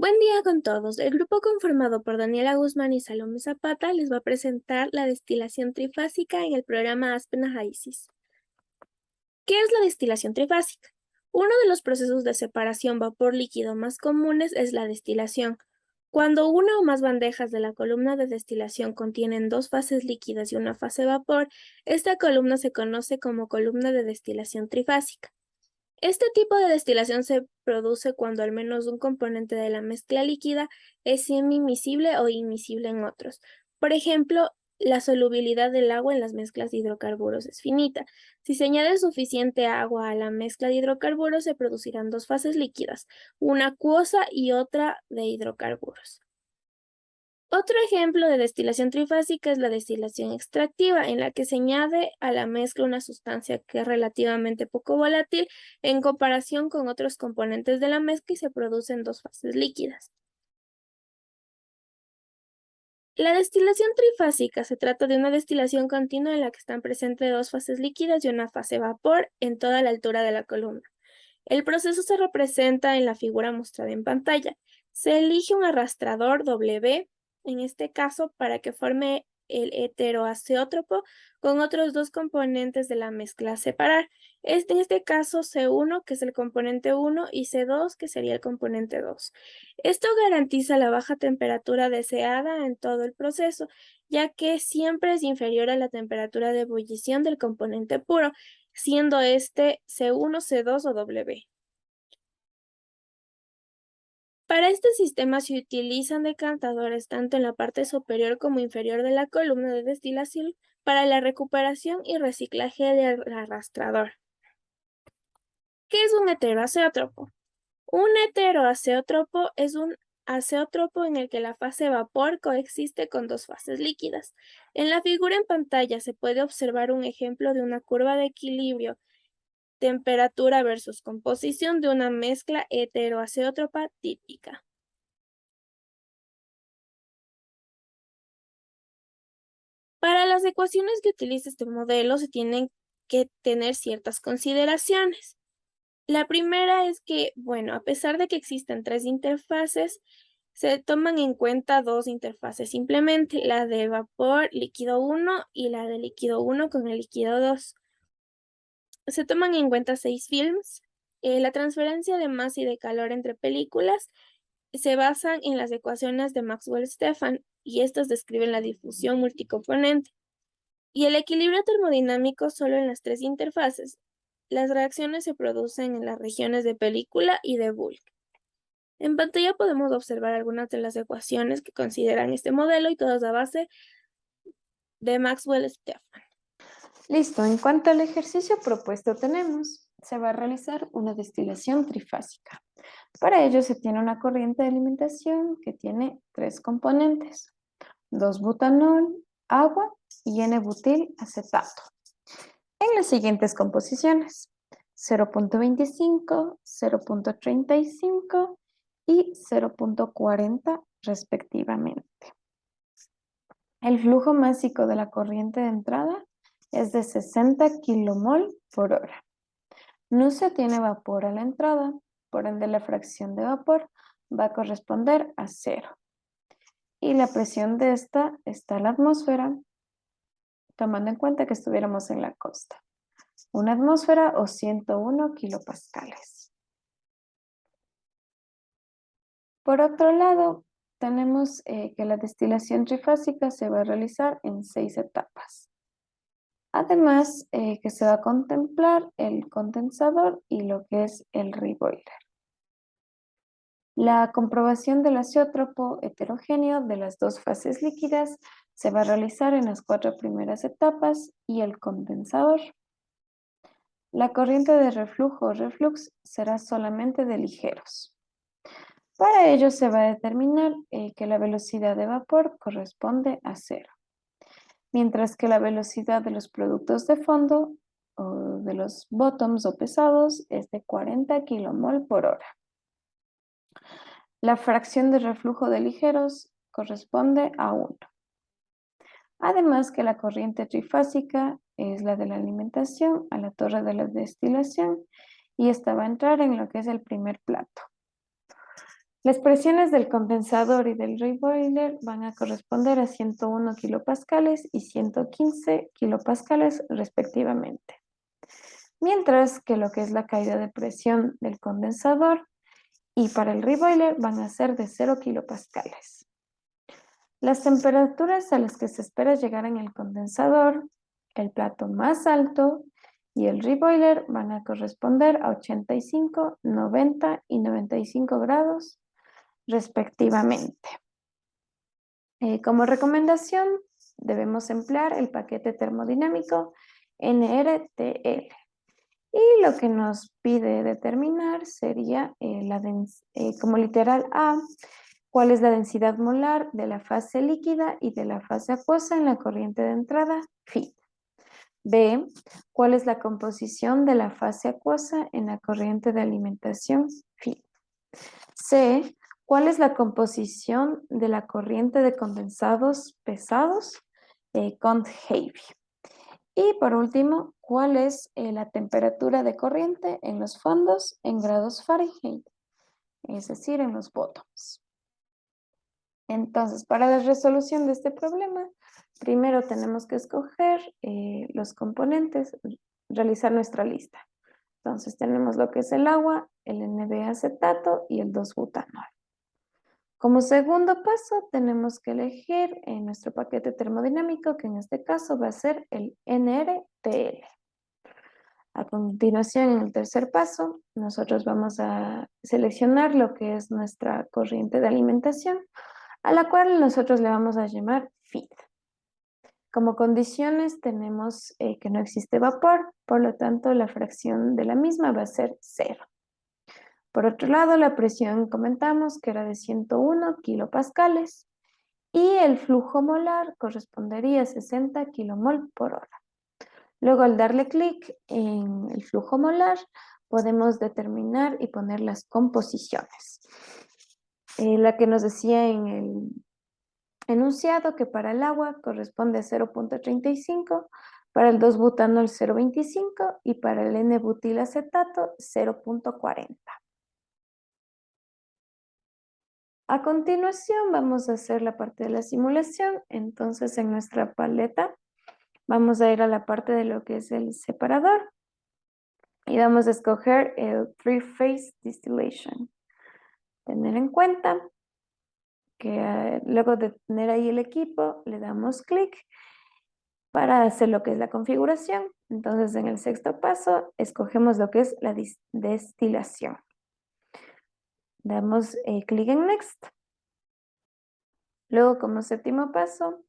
Buen día con todos. El grupo conformado por Daniela Guzmán y Salomé Zapata les va a presentar la destilación trifásica en el programa Aspen ICIS. ¿Qué es la destilación trifásica? Uno de los procesos de separación vapor-líquido más comunes es la destilación. Cuando una o más bandejas de la columna de destilación contienen dos fases líquidas y una fase vapor, esta columna se conoce como columna de destilación trifásica. Este tipo de destilación se produce cuando al menos un componente de la mezcla líquida es semi-miscible o inmiscible en otros. Por ejemplo, la solubilidad del agua en las mezclas de hidrocarburos es finita. Si se añade suficiente agua a la mezcla de hidrocarburos, se producirán dos fases líquidas, una acuosa y otra de hidrocarburos. Otro ejemplo de destilación trifásica es la destilación extractiva, en la que se añade a la mezcla una sustancia que es relativamente poco volátil en comparación con otros componentes de la mezcla y se producen dos fases líquidas. La destilación trifásica se trata de una destilación continua en la que están presentes dos fases líquidas y una fase vapor en toda la altura de la columna. El proceso se representa en la figura mostrada en pantalla. Se elige un arrastrador W, en este caso, para que forme el heteroazeótropo con otros dos componentes de la mezcla a separar. En este caso, C1, que es el componente 1, y C2, que sería el componente 2. Esto garantiza la baja temperatura deseada en todo el proceso, ya que siempre es inferior a la temperatura de ebullición del componente puro, siendo este C1, C2 o W. Para este sistema se utilizan decantadores tanto en la parte superior como inferior de la columna de destilación para la recuperación y reciclaje del arrastrador. ¿Qué es un heteroazeótropo? Un heteroazeótropo es un azeótropo en el que la fase vapor coexiste con dos fases líquidas. En la figura en pantalla se puede observar un ejemplo de una curva de equilibrio temperatura versus composición de una mezcla heteroazeótropa típica. Para las ecuaciones que utiliza este modelo se tienen que tener ciertas consideraciones. La primera es que, bueno, a pesar de que existen tres interfaces, se toman en cuenta dos interfaces simplemente, la de vapor líquido 1 y la de líquido 1 con el líquido 2. Se toman en cuenta 6 films. La transferencia de masa y de calor entre películas se basan en las ecuaciones de Maxwell-Stefan y estas describen la difusión multicomponente. Y el equilibrio termodinámico solo en las tres interfaces. Las reacciones se producen en las regiones de película y de bulk. En pantalla podemos observar algunas de las ecuaciones que consideran este modelo y todas a base de Maxwell-Stefan. Listo, en cuanto al ejercicio propuesto se va a realizar una destilación trifásica. Para ello se tiene una corriente de alimentación que tiene tres componentes, 2-butanol, agua y N-butil acetato. En las siguientes composiciones, 0.25, 0.35 y 0.40 respectivamente. El flujo másico de la corriente de entrada es de 60 kilomol por hora. No se tiene vapor a la entrada, por ende la fracción de vapor va a corresponder a 0. Y la presión de esta está en la atmósfera, tomando en cuenta que estuviéramos en la costa. Una atmósfera o 101 kilopascales. Por otro lado, tenemos que la destilación trifásica se va a realizar en 6 etapas. Además, que se va a contemplar el condensador y lo que es el reboiler. La comprobación del azeótropo heterogéneo de las dos fases líquidas se va a realizar en las 4 primeras etapas y el condensador. La corriente de reflujo o reflux será solamente de ligeros. Para ello se va a determinar que la velocidad de vapor corresponde a 0. Mientras que la velocidad de los productos de fondo o de los bottoms o pesados es de 40 kilomol por hora. La fracción de reflujo de ligeros corresponde a 1. Además que la corriente trifásica es la de la alimentación a la torre de la destilación y esta va a entrar en lo que es el primer plato. Las presiones del condensador y del reboiler van a corresponder a 101 kilopascales y 115 kilopascales respectivamente. Mientras que lo que es la caída de presión del condensador y para el reboiler van a ser de 0 kilopascales. Las temperaturas a las que se espera llegar en el condensador, el plato más alto y el reboiler van a corresponder a 85, 90 y 95 grados respectivamente. Como recomendación, debemos emplear el paquete termodinámico NRTL. Y lo que nos pide determinar sería como literal A, cuál es la densidad molar de la fase líquida y de la fase acuosa en la corriente de entrada feed. B, cuál es la composición de la fase acuosa en la corriente de alimentación feed. C, cuál es la composición de la corriente de condensados pesados cont heavy. Y por último, ¿cuál es la temperatura de corriente en los fondos en grados Fahrenheit? Es decir, en los bottoms. Entonces, para la resolución de este problema, primero tenemos que escoger los componentes, realizar nuestra lista. Entonces, tenemos lo que es el agua, el NB-acetato y el 2-butanol. Como segundo paso, tenemos que elegir nuestro paquete termodinámico, que en este caso va a ser el NRTL. A continuación, en el tercer paso, nosotros vamos a seleccionar lo que es nuestra corriente de alimentación, a la cual nosotros le vamos a llamar feed. Como condiciones tenemos que no existe vapor, por lo tanto la fracción de la misma va a ser 0. Por otro lado, la presión comentamos que era de 101 kilopascales y el flujo molar correspondería a 60 kilomol por hora. Luego, al darle clic en el flujo molar, podemos determinar y poner las composiciones. La que nos decía en el enunciado que para el agua corresponde a 0.35, para el 2-butanol 0.25 y para el N-butilacetato 0.40. A continuación vamos a hacer la parte de la simulación. Entonces en nuestra paleta vamos a ir a la parte de lo que es el separador y vamos a escoger el Three-Phase Distillation. Tener en cuenta que luego de tener ahí el equipo le damos clic para hacer lo que es la configuración. Entonces en el sexto paso escogemos lo que es la destilación. Damos clic en Next. Luego, como séptimo paso,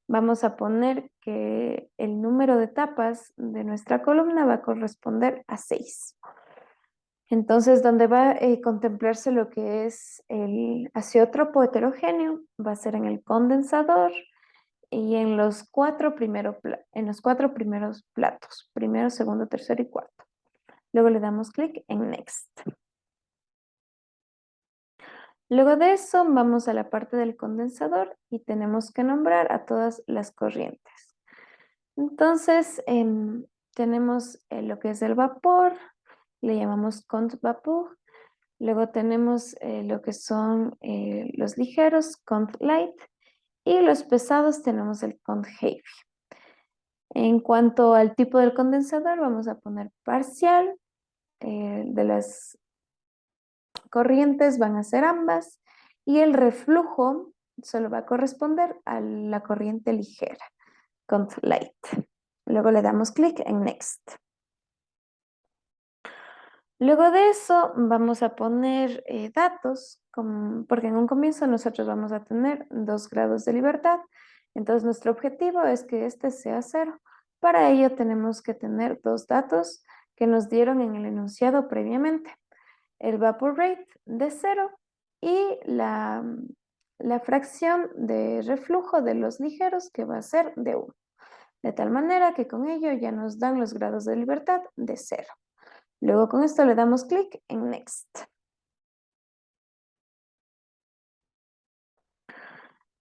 vamos a poner que el número de etapas de nuestra columna va a corresponder a 6. Entonces, donde va a contemplarse lo que es el azeótropo heterogéneo, va a ser en el condensador y en los cuatro primeros platos, primero, segundo, tercero y cuarto. Luego le damos clic en Next. Luego de eso vamos a la parte del condensador y tenemos que nombrar a todas las corrientes. Entonces tenemos lo que es el vapor, le llamamos cont vapor. Luego tenemos lo que son los ligeros, cont light, y los pesados tenemos el cont heavy. En cuanto al tipo del condensador, vamos a poner parcial, de las corrientes van a ser ambas y el reflujo solo va a corresponder a la corriente ligera, cont light. Luego le damos clic en Next. Luego de eso vamos a poner datos, porque en un comienzo nosotros vamos a tener 2 grados de libertad. Entonces nuestro objetivo es que este sea 0. Para ello tenemos que tener 2 datos que nos dieron en el enunciado previamente. El vapor rate de 0 y la fracción de reflujo de los ligeros que va a ser de 1. De tal manera que con ello ya nos dan los grados de libertad de 0. Luego con esto le damos clic en Next.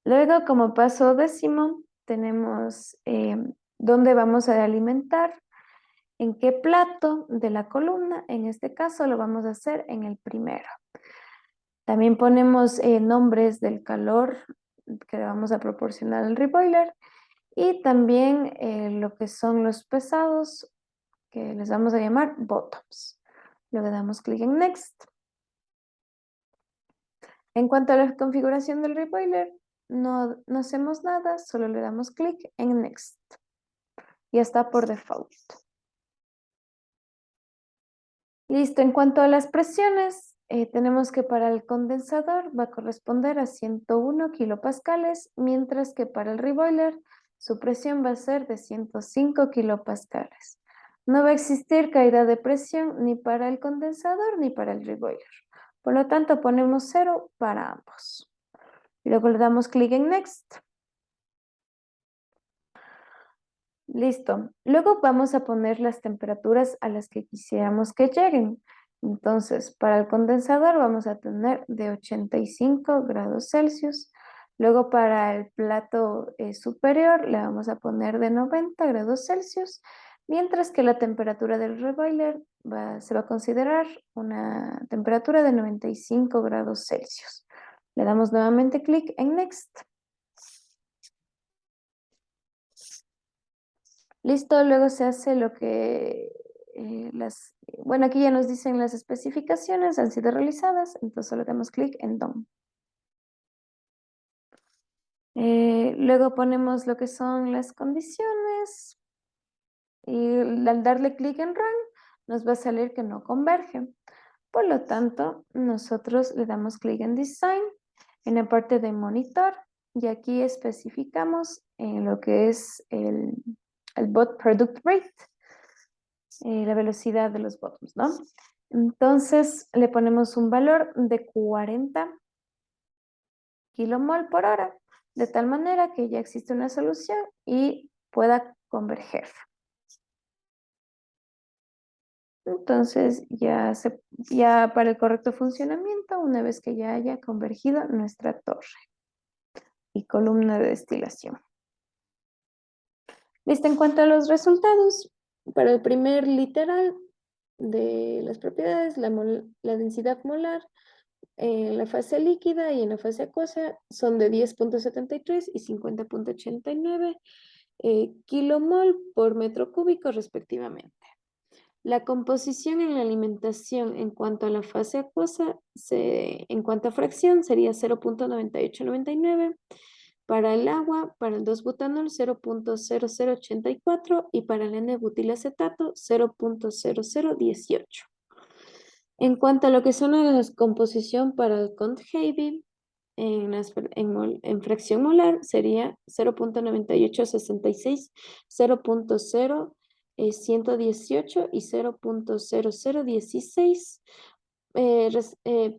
Luego, como paso décimo, tenemos dónde vamos a alimentar, en qué plato de la columna. En este caso lo vamos a hacer en el primero. También ponemos nombres del calor que le vamos a proporcionar al reboiler y también lo que son los pesados que les vamos a llamar bottoms. Luego damos clic en Next. En cuanto a la configuración del reboiler, no hacemos nada, solo le damos clic en Next. Ya está por default. Listo, en cuanto a las presiones, tenemos que para el condensador va a corresponder a 101 kilopascales, mientras que para el reboiler su presión va a ser de 105 kilopascales. No va a existir caída de presión ni para el condensador ni para el reboiler. Por lo tanto, ponemos 0 para ambos. Y luego le damos clic en Next. Listo. Luego vamos a poner las temperaturas a las que quisiéramos que lleguen. Entonces, para el condensador vamos a tener de 85 grados Celsius. Luego para el plato superior le vamos a poner de 90 grados Celsius, mientras que la temperatura del reboiler se va a considerar una temperatura de 95 grados Celsius. Le damos nuevamente clic en Next. Listo, luego se hace lo que bueno, aquí ya nos dicen las especificaciones, han sido realizadas, entonces solo damos clic en Done. Luego ponemos lo que son las condiciones y al darle clic en Run nos va a salir que no converge. Por lo tanto, nosotros le damos clic en Design en la parte de Monitor y aquí especificamos en lo que es el Bot Product Rate. La velocidad de los bottoms, ¿no? Entonces le ponemos un valor de 40 kilomol por hora, de tal manera que ya existe una solución y pueda converger. Entonces ya para el correcto funcionamiento, una vez que ya haya convergido nuestra torre y columna de destilación. Listo, en cuanto a los resultados, para el primer literal de las propiedades, la densidad molar en la fase líquida y en la fase acuosa son de 10.73 y 50.89 kilomol por metro cúbico respectivamente. La composición en la alimentación en cuanto a la fase acuosa, en cuanto a fracción, sería 0.9899. Para el agua, para el 2-butanol, 0.0084 y para el N-butilacetato, 0.0018. En cuanto a lo que son la composición para el Conthaby, en fracción molar sería 0.9866, 0.0118 y 0.0016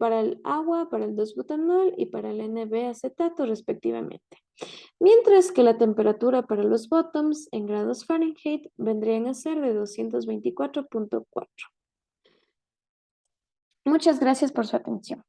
para el agua, para el 2-butanol y para el NB-acetato respectivamente. Mientras que la temperatura para los bottoms en grados Fahrenheit vendrían a ser de 224.4. Muchas gracias por su atención.